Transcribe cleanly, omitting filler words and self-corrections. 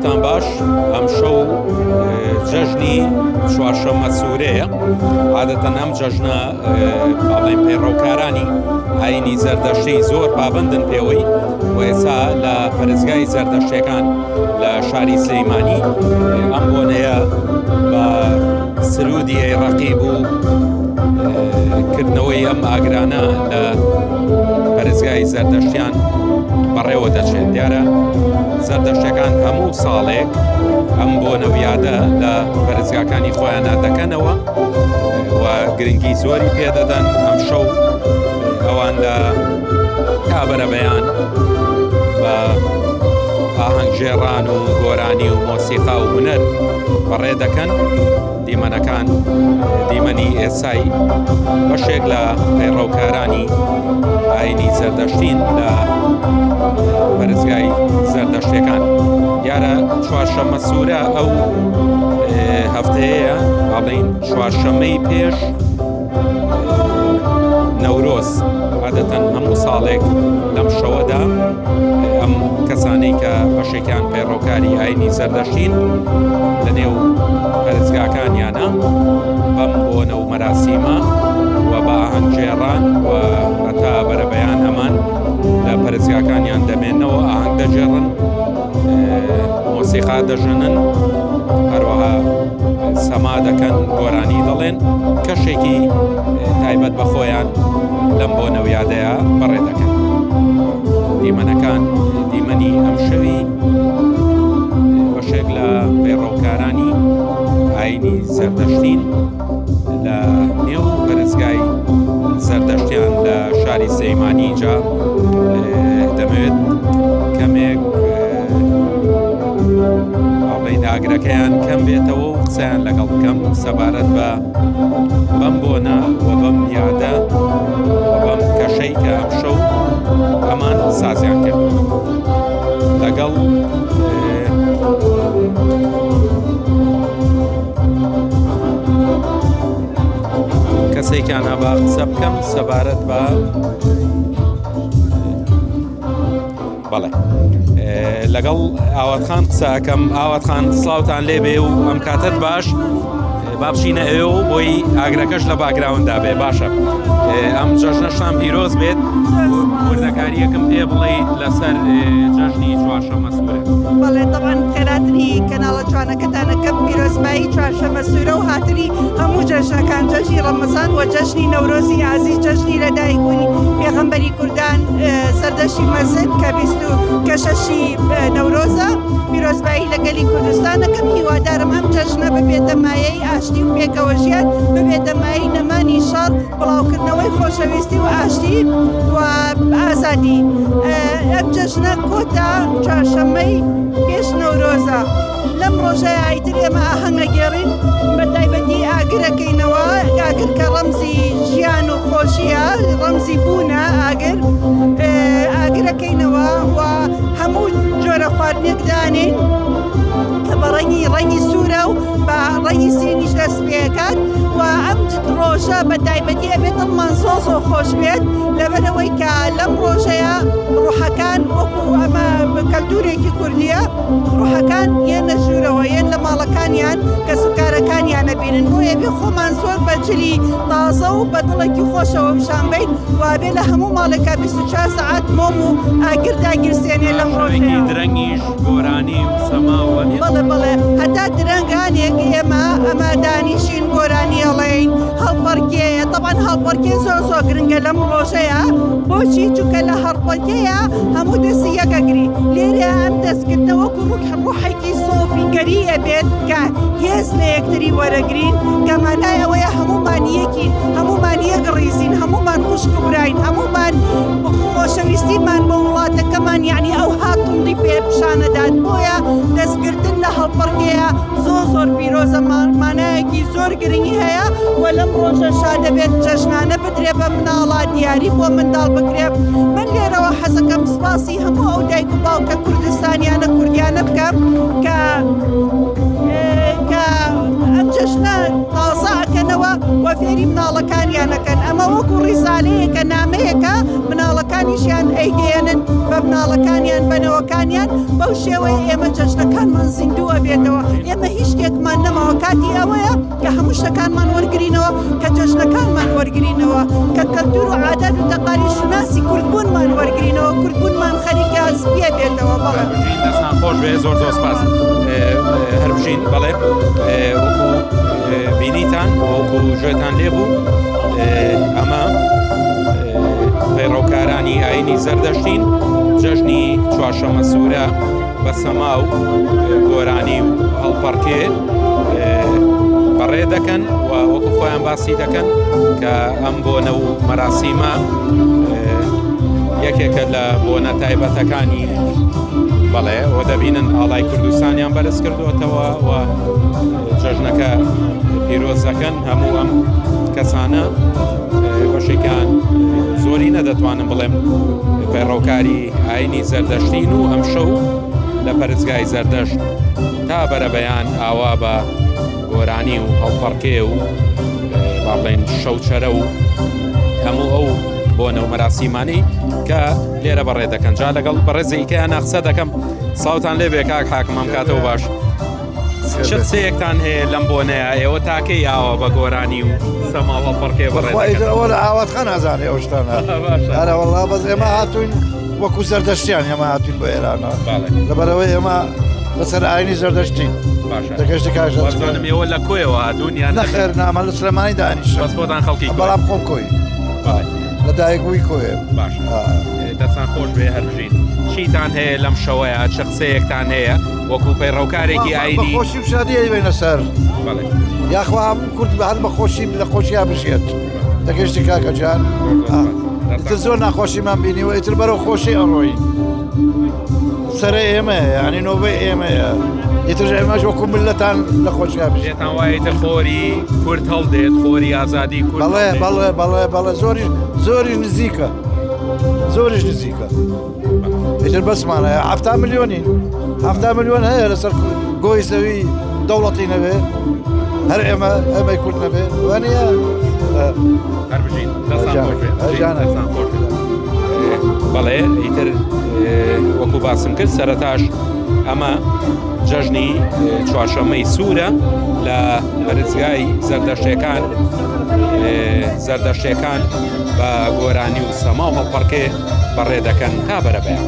ڕۆژتان باش ئەم شەو جەژنی چوارشەممە سوورەیە عادەتەن ئەم جەژنە باڵێن پێڕەوکارانی ئاینی زەردەشتەی زۆر پابندن پێوەی و ئێستا لە پەرستگای زەردەشتەکان لە شاری سلەیمانی ئەم بۆنەیە بە سرودی ڕەقیب و کردنەوەی ئەم ئاگرانە لە پەرستگای زەردەشتیان بەڕێوە دەچێت. دیارە زەردەشتەکان هەموو ساڵێک ئەم بۆنەویادە لە پەرستگاکانی خۆیان دەکەنەوە و گرنگی زۆری پێدەدەن. ئەم شەو ئەوان لە کابرەبەیان بە ئاهەنگژێڕان و گۆرانی و مۆسیقا و هونەر بەڕێ دەکەن. دیمەنەکان دیمەنی ئێسای بەشێک لە پەیڕەوکارانی ئاینی زەردەشتین لە پەرستگای زەردەشتەکان. دیارە چوارشەممە سوورە ئەو هەفتەیە ئەڵێن چوارشەممەی پێش نەورۆز. عادەتەن هەموو ساڵێک لەم شەوەدا ئەم کەسانەی کە بەشێکیان پەیڕەوکاری ئاینی زەردەشتین لە نێو پەرستگاکانیانە بەم بۆنە و مەراسیمە و بە ئاهەنگژێڕان و هەتا بەرەبەیان ئەمان لە پەرستگاکانیان دەمێنەوە، ئاهەنگ دەجێڕن، مۆسیقا دەژەنن، هەروەها سەما دەکەن، گۆرانی دەڵێن، کەشێکی تایبەت بە خۆیان لەم بۆنەویادەیە بەڕێ دەکەن. دیمەنەکان دیمەنی ئەم شەوی بەشێک لە پەیڕەوکارانی ئاینی زەردەشتین لە نێو پەرستگای زەردەشتیان لە شاری سلەیمانی جا دەمەوێت کەمێک ئاڵێن ئاگرەکەیان کەم بێتەوە و قسەیان لەگەڵ بکەم سەبارەت بە بەم بۆنە و بەم یادە و بەم کەشەی کە ئەم شەو ئەمان سازیان کرد لەگەڵ کەسێکیان هەبا قسە بکەم سەبارەت بە بەڵێ لەگەڵ ئاواتخان قسە ئەکەم. ئاواتخان سڵاوتان لێبێ و ئەم کاتت باش با بچینە ئێوە و بۆی ئاگرەکەش لە باگراوندا بێ. باشە ئەم جەژنەشتان پیرۆز بێت. وردەکاریەکەم پێ بڵێیت لەسەر جەژنی چوارشەممە سوورە. بەڵێ طبعاً خێراتری کەناڵە جوانەکەتانەکەم پیرۆزبایی چوارشەممە سوورە و هاتنی هەموو جەژنەکان، جەژنی ڕەمەزان و جەژنی نەورۆزی عەزیز، جەژنی لەدایکبوونی پێغەمبەری کوردان، سەردەشتی مەزن کە 26 نەورۆزە. پیرۆزبایی لەگەلی کوردستانەکەم. هیوادارم ئەم جەژنە ببێتە مایەی ئاشتی و پێکەوەژیان، ببێتە مایەی نەمانی شەڕ، بڵاوکردنەوەی خۆشەویستی و ئاشتی و ئازادی. ئەم جەژنە کۆتا چوارشەممەی پێش نەورۆزە. لەم ڕۆژەیە ئایتر ئێمە ئاهەنگە گێڕین، بە تایبەتی ئاگرەکەینەوە. ئاگر کە ڕەمزی ژیان و خۆشیە، ڕەمزی بوونە ئاگر، ئاگرەکەینەوە و هەموو جۆرە خواردنێک دانین کە بە ڕەنگی سوورە و بە ڕەنگی سینیش دەست پێکات و ئەم ڕۆژە بە تایبەتی ئەبێت دڵمان سۆز و خۆش بێت لەبەرەوەی کە لەم ڕۆژەیە ڕوحەکان وەکو ئەمە کەلتورێکی کوردیە، ڕوحەکان یان لە ژوورەوە یان لە ماڵەکانیان کە سوکارەکانیانە بینن. بۆیە بێ خۆمان زۆر بەجلی تازە و بە دڵێکی خۆشەوە پیشان بین وابێ لە هەموو ماڵێکە 24 سەعات مۆم و ئاگر داگیرسێنێ لەم ڕۆژەیە. درەنگیش گۆرانی و سەماوە بڵێ هەتا درەنگانێک ئێمە ئەمە دانیشین گۆرانی ئەڵێین هەڵپەرکێیە. طبعاً هەڵپەرکێ زۆر گرنگە لەم ڕۆژەیە. بۆچی؟ چونکە لە هەڵپەرکێیە هەموو دەستی یەکەگری. لێرە ئەم دەستکردنە وەکو ڕوحێکی سۆفیگەریە بێت کە هێز لە یەکتری وەرەگرین، کە مانای ئەوەیە هەمومان یەکین، هەمومان یەک ڕیزین، هەمومان خوشک و براین، هەمومان خۆشەویستیمان بە وڵاتەکەمان یعنی ئەو هاتوڵی پێ پیشانەدات. بۆیە دەستگرتن لە هەڵپەرکێیە زۆر پیرۆزە، مانایەکی زۆر گرنگی هەیە و لەم ڕۆژەشا دەبێت جەژنانە بدرێ بە مناڵە، دیاری بۆ منداڵ بکرێ. من لێرەوە حەزەکەم سپاسی هەموو ئەو دایک و باوکە کوردستانیانە کوردیانە بکەم کە ئەم جەژنە تازە ئەکەنەوە و فێری مناڵەکانیانەکەن. ئەمە وەکو ڕیزالەیەکە، نامەیەکە مناڵەکانیشیان ئەیگەێنن بە بە مناڵەکانیان بەنەوەکانیان بەو شێوەیە ئێمە جەژنەکانمان زیندووە بێتەوە ئێمە هیچ شتێکمان نەماوە کاتی ئەوەیە کە هەموو شتەکانمان وەرگرینەوە کە جەژنەکانمان وەرگرینەوە کە کەلتور و عادات و تەقاریش شناسی کورتبوونمان وەرگرینەوە کورتبوونمان خەریکە ئەسپیە بێتەوە بەڵێ دەستان خۆش بێ زۆر سپاس هەربژین بەڵێ وەکو بینیتان وەکو ژێتان لێبوو ئەمە پەیڕەوکارانی ئاینی زەردەشتین جەژنی چوارشەممە سوورە بە سەما و گۆرانی و هەڵپەڕکێ بەڕێ دەکەن و وەکو خۆیان باسی دەکەن کە ئەم بۆنە و مەراسیمە یەکێکە لە بۆنە تایبەتەکانی بەڵێ ئەوە دەبینن ئاڵای کوردستانیان بەرز کردوێتەوە و جەژنەکە پیرۆز دەکەن هەموو ئەم کەسانە بەشێکیان زۆری نەدەتوانم بڵێم پەیڕەوکاری ئاینی زەردەشتین و ئەم شەو لە پەرستگای زەردەشت تا بەرەبەیان ئاوا بە گۆرانی و هەڵپەڕکێ و با بڵێن شەوچەرە و هەموو ئەو بۆنە و مەراسیمانی کە لێرە بەڕێ دەکەن جا لەگەڵ بەڕێزێکیان نەخسە دەکەم ساوتان لێ بێ کاک حاکمم کاتەوە باش چ قسەیەکتان هەیە لەم بۆنەیە ئێوە تاکەی ئاوە بە گۆرانی و سەما هەڵپەڕکێ بەڕێ ئەوە لە ئاواتخان نازانێ ئەو شتانە ئەرە وەڵا بەس ئێمە هاتوین وەکو زەردەشتیان ئێمە هاتوین بۆ ئێرانە لەبەرەوەی ئێمە بەسەر ئاینی زەردەشتین دەگەشتی کاشزانم ئێوە لە کۆیەوە هاتوون یان نەخێر نامە لە سلێمانی دانیش بەس بۆتان خەڵکی بەڵام خۆم کۆی لە دایکبووی کۆیە باش دەستان خۆش بێ هەربژین چیتان هەیە لەم شەوەیە چ قسەیەکتان هەیە وەکو پەیڕەوکارێکی ئاینی خۆشی و شادی بینە سەر یاخوا هەموو کورد بە هەر بە خۆشی لە خۆشییا بژێت دەگەشتی کاکە جان ئیتر زۆر ناخۆشیمان بینی و ئیتر بەرەو خۆشی ئەڕۆی سەرە ئێمەیە یعنی نۆبەی ئێمەیە ئیتر ئێمەش وەکو ملەتان لە خۆشییا بژێتان وایەتە خۆری کورد هەڵدێت خۆری ئازادی کورد بەڵێ بەڵێ بەڵێ بەڵێ زۆری نزیکە زۆریش نزیکە ئیتر بەسمانەیە 7 ملیۆنین 7 ملیۆن هەیە لەسەر گۆی زەوی دەوڵەتی نەبێ هەر ئێمەی کورد نەبێ وانە هەربژین دەستان خۆش بەڵێ ئیتر وەکو باسم کرد سەرەتاش ئەمە جەژنی چوارشەممەی سوورە لە پەرستگای زەردەشتەکان بە گۆرانی و سەما و هەڵپەڕکێ بەڕێ دەکەن تا بەرەبەیان